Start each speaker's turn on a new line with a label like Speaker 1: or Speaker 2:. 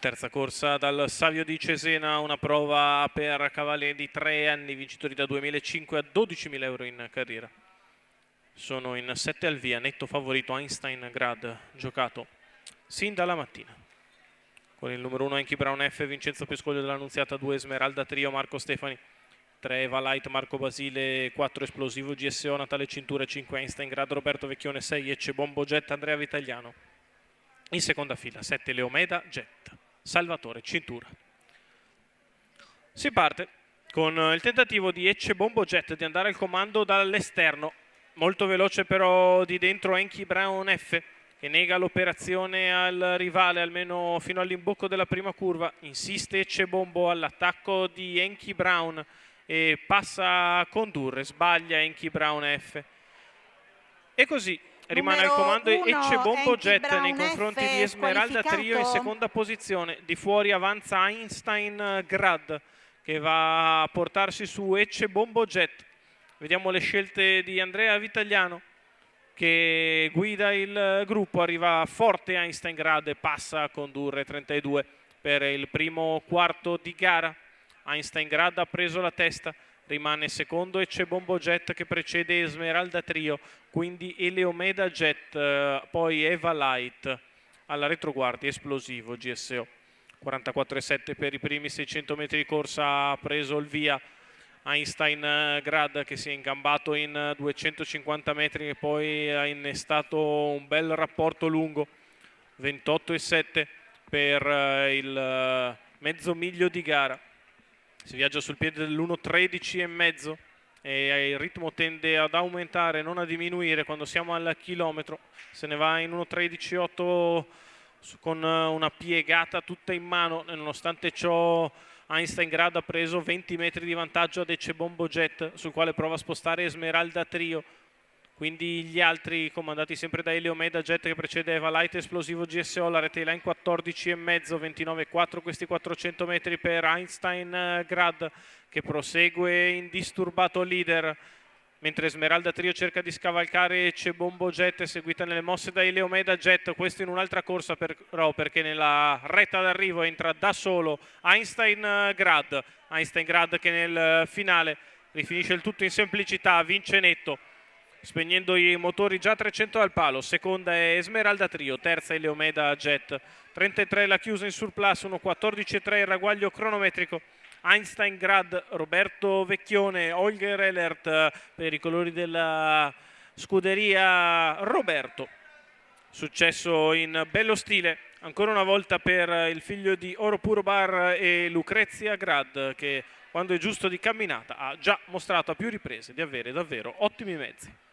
Speaker 1: Terza corsa dal Savio di Cesena, una prova per cavalli di 3 anni, vincitori da 2.500 a 12.000 euro in carriera. Sono in 7 al via, netto favorito Einstein Grad, giocato sin dalla mattina. Con il numero 1 Enki Brown F, Vincenzo Pescoglio dell'Annunziata, 2 Esmeralda Trio, Marco Stefani, 3 Eva Light, Marco Basile, 4 Esplosivo GSO, Natale Cintura, 5 Einstein Grad, Roberto Vecchione, 6 Ecce Bombo Jet, Andrea Vitagliano. In seconda fila 7 Leomeda Jet, Salvatore Cintura. Si parte con il tentativo di Ecce Bombo Jet di andare al comando dall'esterno, molto veloce però di dentro Enki Brown F, che nega l'operazione al rivale almeno fino all'imbocco della prima curva. Insiste Ecce Bombo all'attacco di Enki Brown e passa a condurre, sbaglia Enki Brown F e così rimane al comando Ecce Bombo Jet nei confronti di Esmeralda Trio in seconda posizione. Di fuori avanza Einstein Grad, che va a portarsi su Ecce Bombo Jet. Vediamo le scelte di Andrea Vitagliano, che guida il gruppo. Arriva forte Einstein Grad e passa a condurre 32 per il primo quarto di gara. Einstein Grad ha preso la testa, rimane secondo Ecce Bombo Jet, che precede Esmeralda Trio, quindi Eleomeda Jet, poi Eva Light alla retroguardia, Esplosivo GSO. 44,7 per i primi 600 metri di corsa, ha preso il via Einstein Grad, che si è ingambato in 250 metri e poi ha innestato un bel rapporto lungo. 28,7 per il mezzo miglio di gara. Si viaggia sul piede dell'1,13,5 e il ritmo tende ad aumentare, non a diminuire quando siamo al chilometro. Se ne va in 1,13,8 con una piegata tutta in mano, e nonostante ciò Einstein Grad ha preso 20 metri di vantaggio ad Ecce Bombo Jet, sul quale prova a spostare Esmeralda Trio. Quindi gli altri, comandati sempre da Eleomeda Jet, che precede Eva Light, Esplosivo GSO, la rete line 14,5, 29,4 questi 400 metri per Einstein Grad, che prosegue indisturbato leader, mentre Esmeralda Trio cerca di scavalcare Ecce Bombo Jet, seguita nelle mosse da Eleomeda Jet. Questo in un'altra corsa però, perché nella retta d'arrivo entra da solo Einstein Grad. Einstein Grad che nel finale rifinisce il tutto in semplicità, vince netto, spegnendo i motori già 300 al palo. Seconda è Esmeralda Trio, terza è Leomeda Jet. 33 la chiusa in surplus, 1,14,3 il ragguaglio cronometrico. Einstein Grad, Roberto Vecchione, Holger Ehlert per i colori della scuderia Roberto. Successo in bello stile ancora una volta per il figlio di Oro Puro Bar e Lucrezia Grad, che quando è giusto di camminata ha già mostrato a più riprese di avere davvero ottimi mezzi.